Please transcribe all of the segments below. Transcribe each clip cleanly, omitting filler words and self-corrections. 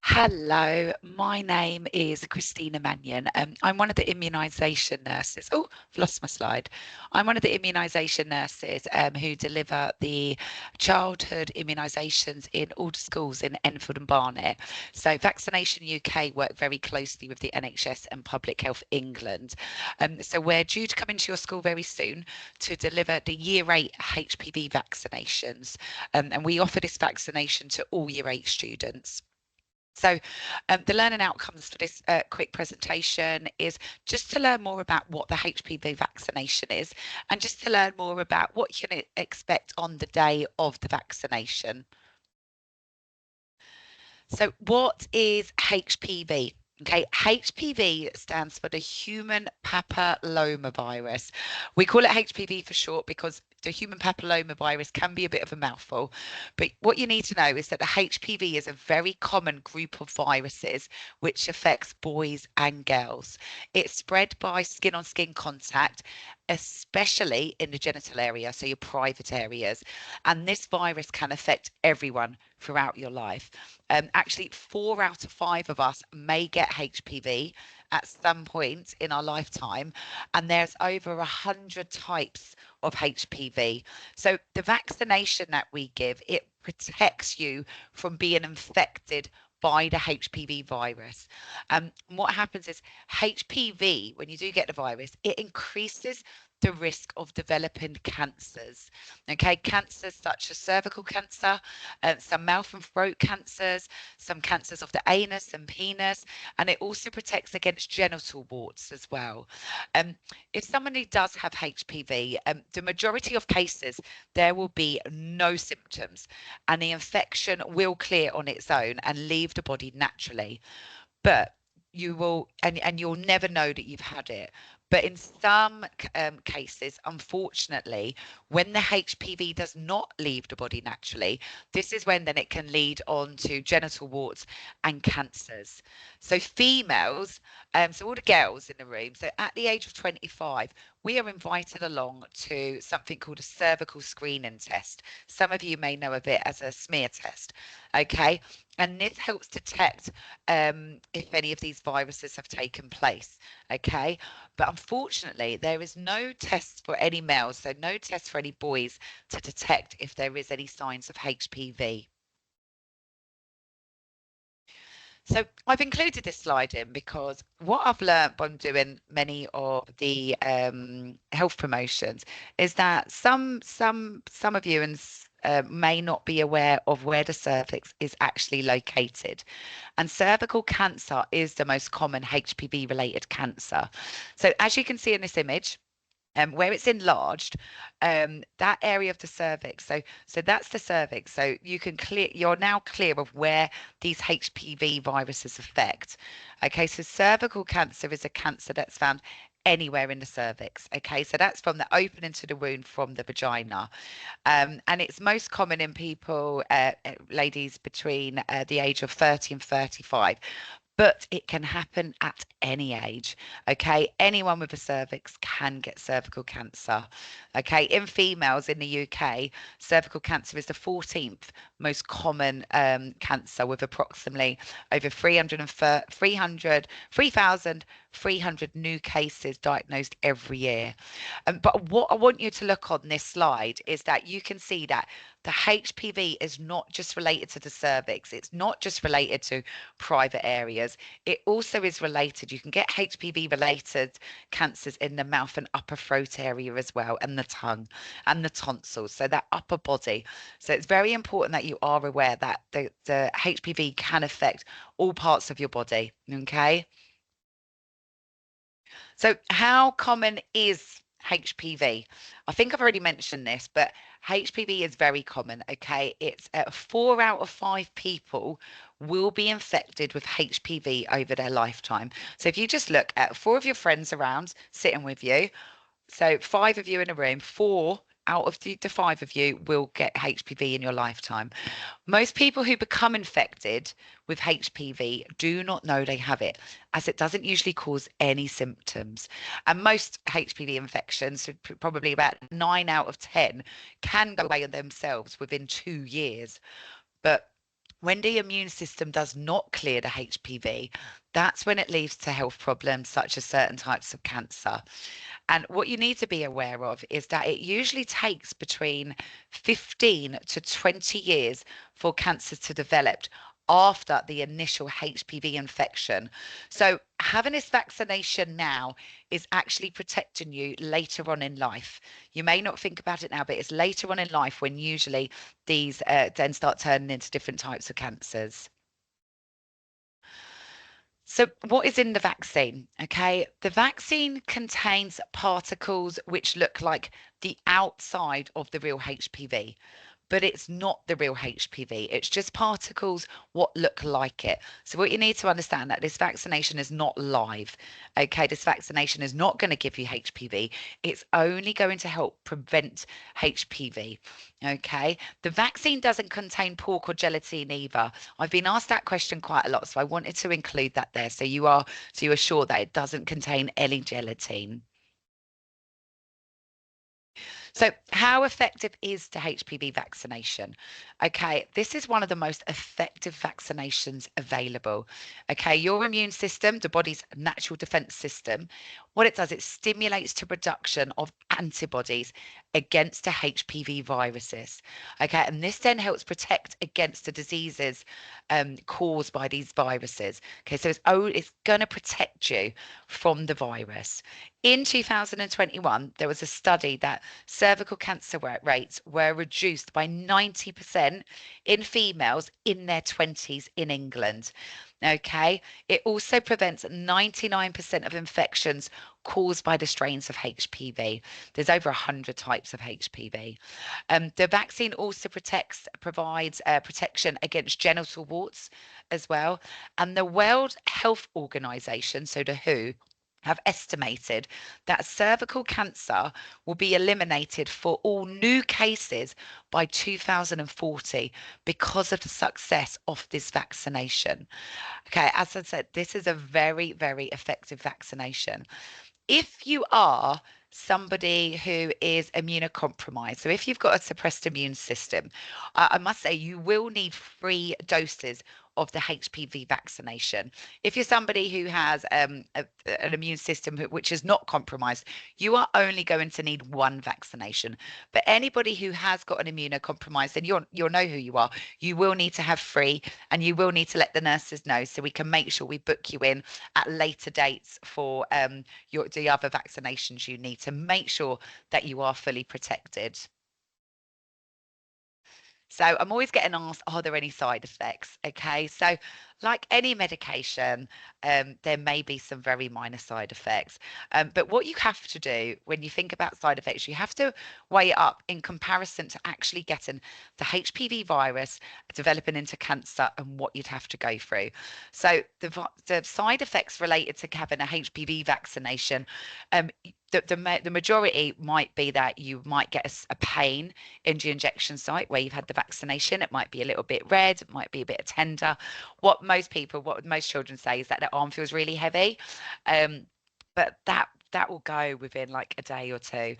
Hello, my name is Christina Mannion. I'm one of the immunisation nurses. Oh, I've lost my slide. I'm one of the immunisation nurses who deliver the childhood immunisations in all the schools in Enfield and Barnet. So Vaccination UK work very closely with the NHS and Public Health England. So we're due to come into your school very soon to deliver the Year 8 HPV vaccinations. And we offer this vaccination to all Year 8 students. So the learning outcomes for this quick presentation is just to learn more about what the HPV vaccination is and just to learn more about what you can expect on the day of the vaccination. So what is HPV? Okay, HPV stands for the human papillomavirus. We call it HPV for short because the human papillomavirus can be a bit of a mouthful. But what you need to know is that the HPV is a very common group of viruses which affects boys and girls. It's spread by skin on skin contact, especially in the genital area, so your private areas. And this virus can affect everyone throughout your life. Actually, 4 out of 5 of us may get HPV at some point in our lifetime, and there's over 100 types of HPV. So the vaccination that we give, it protects you from being infected by the HPV virus. What happens is HPV, when you do get the virus, it increases the risk of developing cancers. Okay, cancers such as cervical cancer, some mouth and throat cancers, some cancers of the anus and penis, and it also protects against genital warts as well. If somebody does have HPV, the majority of cases, there will be no symptoms and the infection will clear on its own and leave the body naturally. But you will, and you'll never know that you've had it. But in some cases, unfortunately, when the HPV does not leave the body naturally, this is when then it can lead on to genital warts and cancers. So females, so all the girls in the room, so at the age of 25, we are invited along to something called a cervical screening test. Some of you may know of it as a smear test. Okay. And this helps detect if any of these viruses have taken place. Okay. But unfortunately, there is no test for any males, so no test for any boys to detect if there is any signs of HPV. So I've included this slide in because what I've learned by doing many of the health promotions is that some of you may not be aware of where the cervix is actually located. And cervical cancer is the most common HPV related cancer. So as you can see in this image, where it's enlarged, that area of the cervix. So that's the cervix. So you're now clear of where these HPV viruses affect. Okay, so cervical cancer is a cancer that's found anywhere in the cervix. Okay, so that's from the opening to the wound from the vagina. And it's most common in people, ladies between the age of 30 and 35. But it can happen at any age. Okay. Anyone with a cervix can get cervical cancer. Okay. In females in the UK, cervical cancer is the 14th most common cancer, with approximately over 3,300 new cases diagnosed every year. But what I want you to look on this slide is that you can see that the HPV is not just related to the cervix. It's not just related to private areas. It also is related. You can get HPV related cancers in the mouth and upper throat area as well, and the tongue and the tonsils. So that upper body. So it's very important that you are aware that the HPV can affect all parts of your body. Okay. So how common is HPV? I think I've already mentioned this, but HPV is very common. Okay, it's 4 out of 5 people will be infected with HPV over their lifetime. So if you just look at 4 of your friends around sitting with you, so 5 of you in a room, 4 out of the 5 of you will get HPV in your lifetime. Most people who become infected with HPV do not know they have it, as it doesn't usually cause any symptoms. And most HPV infections, so probably about 9 out of 10, can go away on themselves within 2 years. But When the immune system does not clear the HPV, that's when it leads to health problems such as certain types of cancer. And what you need to be aware of is that it usually takes between 15 to 20 years for cancer to develop after the initial HPV infection. So having this vaccination now is actually protecting you later on in life. You may not think about it now, but it's later on in life when usually these then start turning into different types of cancers. So, what is in the vaccine? Okay, the vaccine contains particles which look like the outside of the real HPV, but it's not the real HPV. It's just particles what look like it. So what you need to understand that this vaccination is not live. Okay, this vaccination is not going to give you HPV. It's only going to help prevent HPV. Okay, the vaccine doesn't contain pork or gelatin either. I've been asked that question quite a lot, so I wanted to include that there. So you are sure that it doesn't contain any gelatin. So, how effective is the HPV vaccination? Okay, this is one of the most effective vaccinations available. Okay, your immune system, the body's natural defense system, what it does, it stimulates the production of antibodies against the HPV viruses. Okay, and this then helps protect against the diseases caused by these viruses. Okay, so it's going to protect you from the virus. In 2021, there was a study that cervical cancer rates were reduced by 90% in females in their 20s in England. Okay, it also prevents 99% of infections caused by the strains of HPV. There's over 100 types of HPV. The vaccine also provides protection against genital warts as well. And the World Health Organization, so the WHO, have estimated that cervical cancer will be eliminated for all new cases by 2040 because of the success of this vaccination. Okay, as I said, this is a very, very effective vaccination. If you are somebody who is immunocompromised, so if you've got a suppressed immune system, I must say you will need 3 doses of the HPV vaccination. If you're somebody who has an immune system which is not compromised, you are only going to need 1 vaccination. But anybody who has got an immunocompromised, then you'll know who you are. You will need to have 3, and you will need to let the nurses know so we can make sure we book you in at later dates for the other vaccinations you need to make sure that you are fully protected. So I'm always getting asked, are there any side effects? Okay, so like any medication, there may be some very minor side effects. But what you have to do when you think about side effects, you have to weigh it up in comparison to actually getting the HPV virus developing into cancer and what you'd have to go through. So the side effects related to having a HPV vaccination, the majority might be that you might get a pain in the injection site where you've had the vaccination. It might be a little bit red, it might be a bit tender. What most children say is that their arm feels really heavy. But that will go within like a day or two.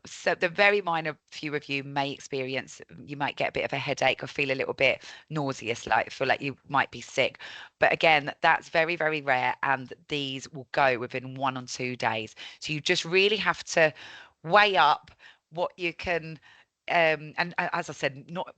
So the very minor few of you may experience, you might get a bit of a headache or feel a little bit nauseous, like feel like you might be sick. But again, that's very, very rare, and these will go within 1 or 2 days. So you just really have to weigh up what you can and as I said, not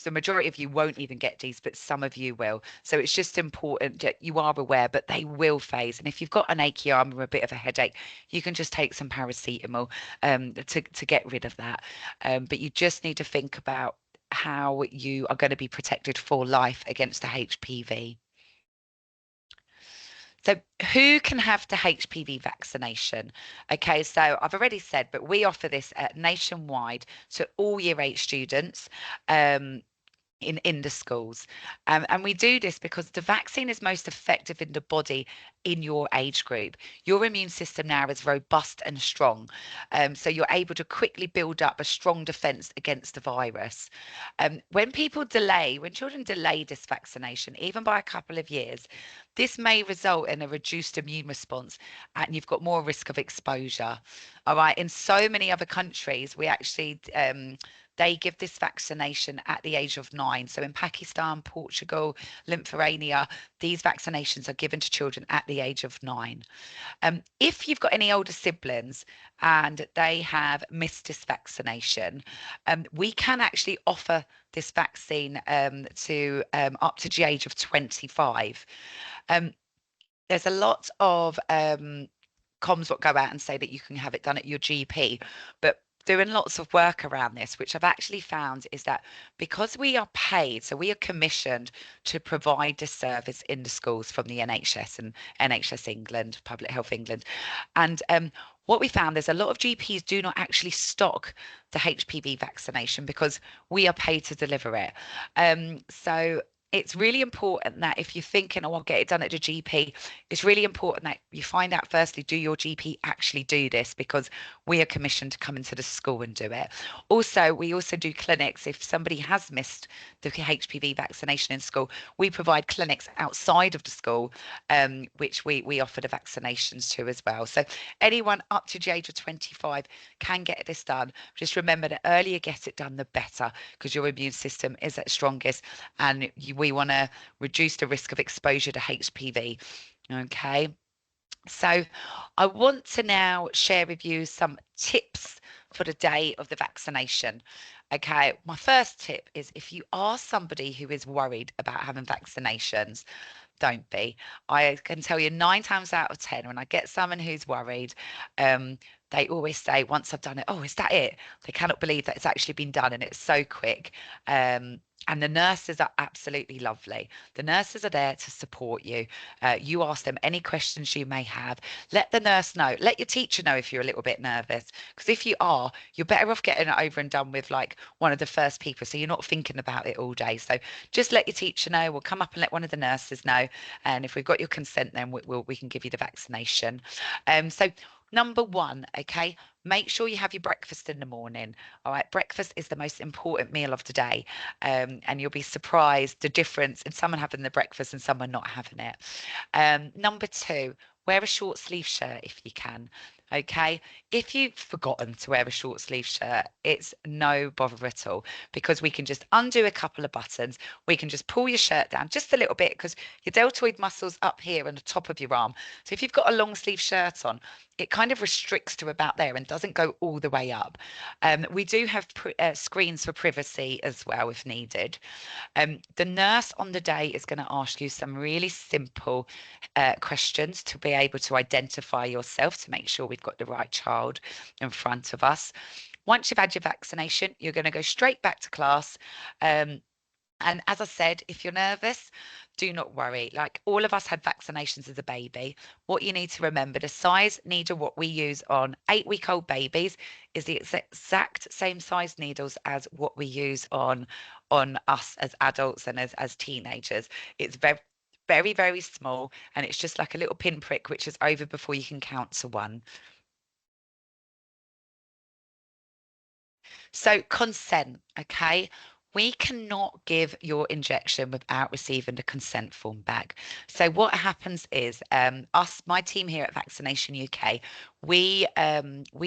the majority of you won't even get these, but some of you will. So it's just important that you are aware, but they will phase. And if you've got an achy arm or a bit of a headache, you can just take some paracetamol to get rid of that. But you just need to think about how you are going to be protected for life against the HPV. So, who can have the HPV vaccination? Okay, so I've already said, but we offer this nationwide to all year 8 students. In the schools. And we do this because the vaccine is most effective in the body in your age group. Your immune system now is robust and strong. So you're able to quickly build up a strong defense against the virus. When children delay this vaccination, even by a couple of years, this may result in a reduced immune response and you've got more risk of exposure. All right. In so many other countries, we actually they give this vaccination at the age of 9. So in Pakistan, Portugal, Lithuania, these vaccinations are given to children at the age of 9. If you've got any older siblings and they have missed this vaccination, we can actually offer this vaccine to up to the age of 25. Um, there's a lot of comms what go out and say that you can have it done at your GP, but doing lots of work around this, which I've actually found is that because we are paid, so we are commissioned to provide this service in the schools from the NHS and NHS England, Public Health England, and what we found is a lot of GPs do not actually stock the HPV vaccination because we are paid to deliver it. So it's really important that if you're thinking, oh, I'll get it done at the GP, it's really important that you find out firstly, do your GP actually do this? Because we are commissioned to come into the school and do it. Also, we also do clinics. If somebody has missed the HPV vaccination in school, we provide clinics outside of the school, which we offer the vaccinations to as well. So anyone up to the age of 25 can get this done. Just remember, the earlier you get it done, the better, because your immune system is at strongest, and we want to reduce the risk of exposure to HPV. Okay. So I want to now share with you some tips for the day of the vaccination. Okay, my first tip is if you are somebody who is worried about having vaccinations, don't be. I can tell you 9 times out of 10, when I get someone who's worried, um, they always say, once I've done it, oh, is that it? They cannot believe that it's actually been done and it's so quick. And the nurses are absolutely lovely. The nurses are there to support you. You ask them any questions you may have. Let the nurse know. Let your teacher know if you're a little bit nervous. Because if you are, you're better off getting it over and done with like one of the first people. So you're not thinking about it all day. So just let your teacher know. We'll come up and let one of the nurses know. And if we've got your consent, then we can give you the vaccination. So number one, okay, make sure you have your breakfast in the morning. All right, breakfast is the most important meal of the day. And you'll be surprised the difference in someone having the breakfast and someone not having it. Number two, wear a short sleeve shirt if you can. Okay, if you've forgotten to wear a short sleeve shirt, it's no bother at all, because we can just undo a couple of buttons. We can just pull your shirt down just a little bit because your deltoid muscles up here on the top of your arm. So if you've got a long sleeve shirt on, it kind of restricts to about there and doesn't go all the way up. We do have screens for privacy as well if needed. The nurse on the day is going to ask you some really simple questions to be able to identify yourself, to make sure we've got the right child in front of us. Once you've had your vaccination, you're going to go straight back to class. And as I said, if you're nervous, do not worry. Like, all of us had vaccinations as a baby. What you need to remember, the size needle what we use on 8-week-old babies is the exact same size needles as what we use on us as adults and as teenagers. It's very, very, very small, and it's just like a little pinprick, which is over before you can count to one. So consent, okay? We cannot give your injection without receiving the consent form back. So what happens is, my team here at Vaccination UK, we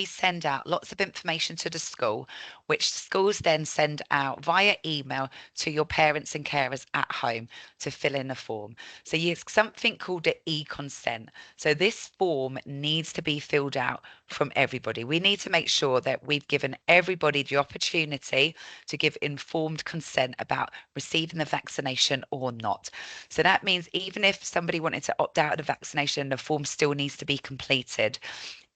send out lots of information to the school, which schools then send out via email to your parents and carers at home to fill in a form. So you use something called the e-consent. So this form needs to be filled out from everybody. We need to make sure that we've given everybody the opportunity to give informed consent about receiving the vaccination or not. So that means even if somebody wanted to opt out of the vaccination, the form still needs to be completed.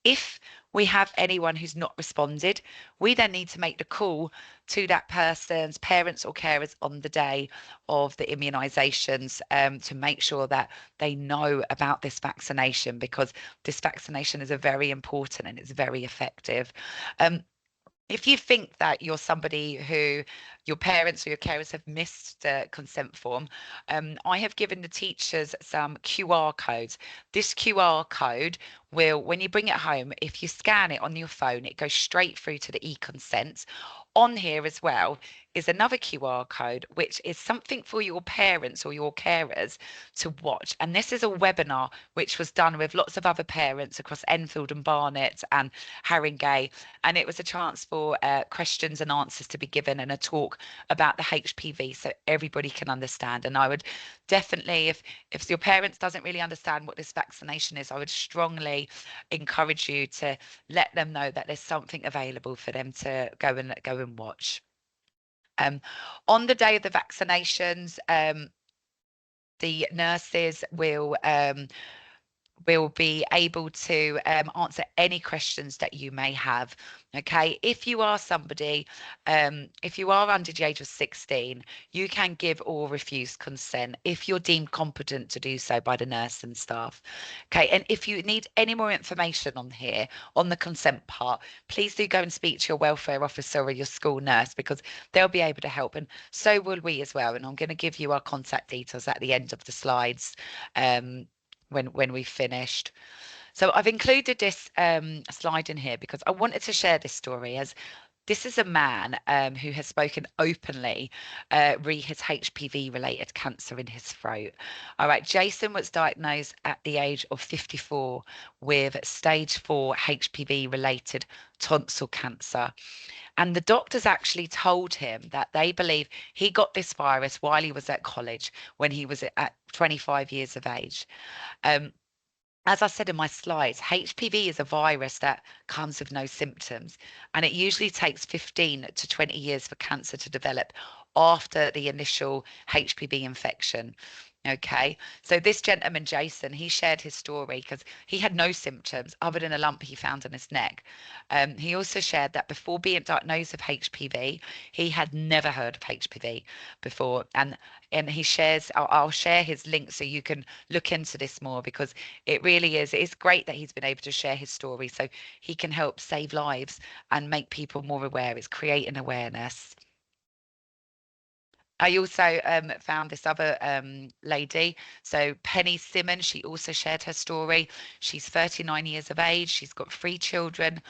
If we have anyone who's not responded, we then need to make the call to that person's parents or carers on the day of the immunisations, to make sure that they know about this vaccination, because this vaccination is a very important and it's very effective. If you think that you're somebody who your parents or your carers have missed the consent form, I have given the teachers some QR codes. This QR code will, when you bring it home, if you scan it on your phone, it goes straight through to the e-consent. On here as well is another QR code, which is something for your parents or your carers to watch. And this is a webinar which was done with lots of other parents across Enfield and Barnet and Haringey. And it was a chance for questions and answers to be given and a talk about the HPV so everybody can understand. And I would definitely, if your parents doesn't really understand what this vaccination is, I would strongly encourage you to let them know that there's something available for them to go and watch. On the day of the vaccinations, the nurses will be able to answer any questions that you may have. Okay, if you are somebody, if you are under the age of 16, you can give or refuse consent if you're deemed competent to do so by the nurse and staff. Okay, and if you need any more information on here, on the consent part, please do go and speak to your welfare officer or your school nurse because they'll be able to help, and so will we as well. And I'm going to give you our contact details at the end of the slides. When we've finished. So I've included this slide in here because I wanted to share this story as this is a man who has spoken openly re his HPV related cancer in his throat. All right, Jason was diagnosed at the age of 54 with stage 4 HPV related tonsil cancer. And the doctors actually told him that they believe he got this virus while he was at college when he was at 25 years of age. Um, as I said in my slides, HPV is a virus that comes with no symptoms, and it usually takes 15 to 20 years for cancer to develop after the initial HPV infection. Okay, so this gentleman, Jason, he shared his story because he had no symptoms other than a lump he found on his neck. He also shared that before being diagnosed with HPV, he had never heard of HPV before, and he shares. I'll share his link so you can look into this more because it really is. It's great that he's been able to share his story so he can help save lives and make people more aware. It's creating awareness. I also found this other lady. So Penny Simmons, she also shared her story. She's 39 years of age. She's got 3 children.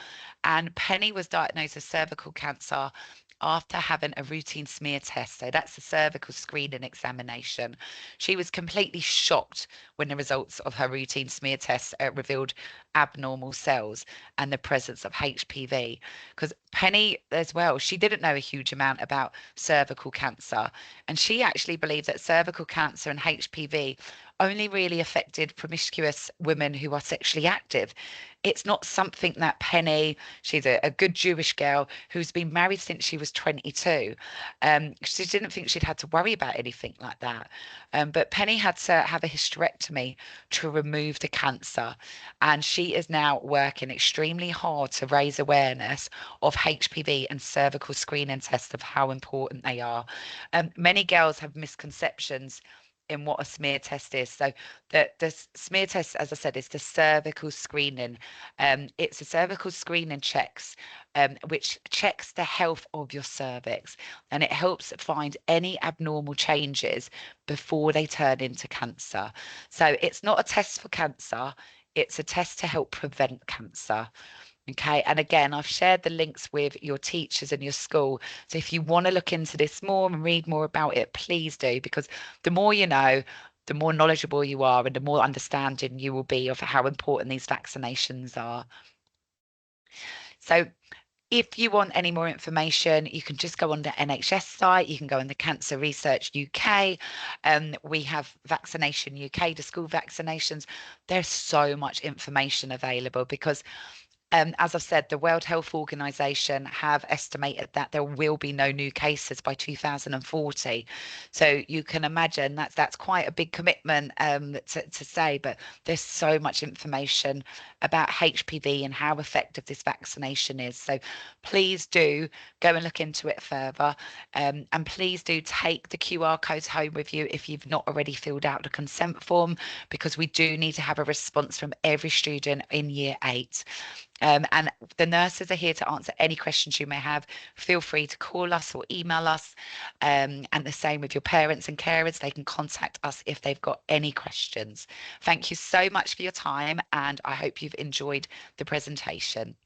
And Penny was diagnosed with cervical cancer after having a routine smear test. So that's a cervical screening examination. She was completely shocked when the results of her routine smear test revealed abnormal cells and the presence of HPV. Because Penny, as well, she didn't know a huge amount about cervical cancer. And she actually believed that cervical cancer and HPV only really affected promiscuous women who are sexually active. It's not something that Penny, she's a good Jewish girl who's been married since she was 22. She didn't think she'd had to worry about anything like that. But Penny had to have a hysterectomy to remove the cancer. And she is now working extremely hard to raise awareness of HPV and cervical screening tests of how important they are. Many girls have misconceptions in what a smear test is. So the smear test, as I said, is the cervical screening. It's a cervical screening checks, which checks the health of your cervix, and it helps find any abnormal changes before they turn into cancer. So it's not a test for cancer. It's a test to help prevent cancer. Okay, and again, I've shared the links with your teachers and your school. So if you want to look into this more and read more about it, please do, because the more you know, the more knowledgeable you are, and the more understanding you will be of how important these vaccinations are. So if you want any more information, you can just go on the NHS site. You can go on the Cancer Research UK. We have Vaccination UK, the school vaccinations. There's so much information available because as I've said, the World Health Organization have estimated that there will be no new cases by 2040. So you can imagine that's quite a big commitment to say, but there's so much information about HPV and how effective this vaccination is. So please do go and look into it further. And please do take the QR codes home with you if you've not already filled out the consent form, because we do need to have a response from every student in year 8. And the nurses are here to answer any questions you may have. Feel free to call us or email us. And the same with your parents and carers. They can contact us if they've got any questions. Thank you so much for your time, and I hope you've enjoyed the presentation.